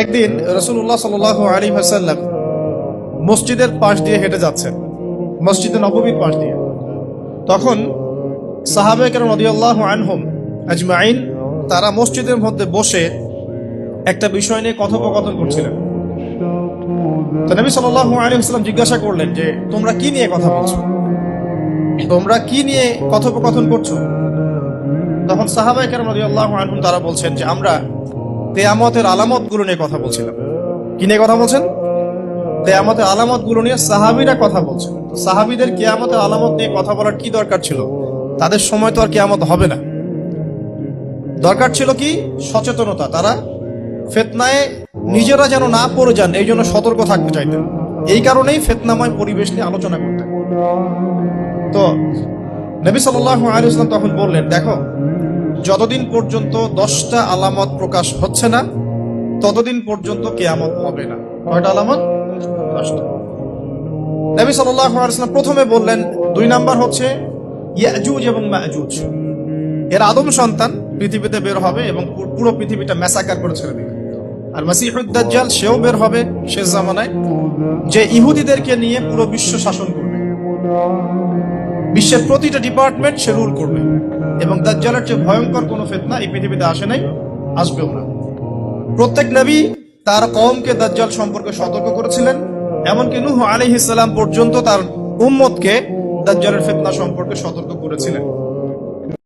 একদিন রাসূলুল্লাহ সাল্লাল্লাহু আলাইহি ওয়াসাল্লাম মসজিদের পাশ দিয়ে হেঁটে যাচ্ছেন, মসজিদে নববীর পাশ দিয়ে। তখন সাহাবায়ে কেরাম রাদিয়াল্লাহু আনহুম আজমাইন তারা মসজিদের মধ্যে বসে একটা বিষয় নিয়ে কথোপকথন করছিলেন। তো নবী সাল্লাল্লাহু আলাইহি ওয়াসাল্লাম জিজ্ঞাসা করলেন যে তোমরা কি নিয়ে কথা বলছো, তোমরা কি নিয়ে কথোপকথন করছো? তখন সাহাবায়ে কেরাম রাদিয়াল্লাহু আনহুম তারা বলছেন যে আমরা কিয়ামতের আলামতগুলো নিয়ে কথা বলছিলাম। কি নিয়ে কথা বলছেন? কিয়ামতের আলামতগুলো নিয়ে সাহাবীরা কথা বলছেন। তো সাহাবীদের কিয়ামতের আলামত নিয়ে কথা বলার কি দরকার ছিল? তাদের সময় তো আর কিয়ামত হবে না। দরকার ছিল কি? সচেতনতা। তারা ফিতনায় নিজেরা যেন না পড়ে যান, এই জন্য সতর্ক থাকতে চাইতেন। এই কারণেই ফিতনাময় পরিবেশ নিয়ে আলোচনা করতেন। তো নবী সাল্লাল্লাহু আলাইহি ওয়াসাল্লাম তখন বললেন, দেখো, যতদিন পর্যন্ত 10টা আলামত প্রকাশ হচ্ছে না ততদিন পর্যন্ত কিয়ামত হবে না। কয়টা আলামত? 10টা। নবী সাল্লাল্লাহু আলাইহি ওয়াসাল্লাম প্রথমে বললেন 2 নাম্বার হচ্ছে ইয়াজুজ এবং মাজুজ। এর আদম সন্তান পৃথিবীতে বের হবে এবং পুরো পৃথিবীটা ম্যাসাকার করে ছেড়ে দিবে। আর মাসিহুদ দাজ্জাল সেও বের হবে শেষ জামানায়, যে ইহুদিদেরকে নিয়ে পুরো বিশ্ব শাসন করবে। বিশ্বের প্রতিটা ডিপার্টমেন্ট সে রুল করবে এবং দাজ্জালের চেয়ে ভয়ঙ্কর কোনো ফিতনা এই পৃথিবীতে আসে নাই, আসবেও না। প্রত্যেক নবী তার কওমকে দাজ্জাল সম্পর্কে সতর্ক করেছিলেন, এমনকি নূহ আলাইহিস সালাম পর্যন্ত তার উম্মতকে দাজ্জালের ফিতনা সম্পর্কে সতর্ক করেছিলেন।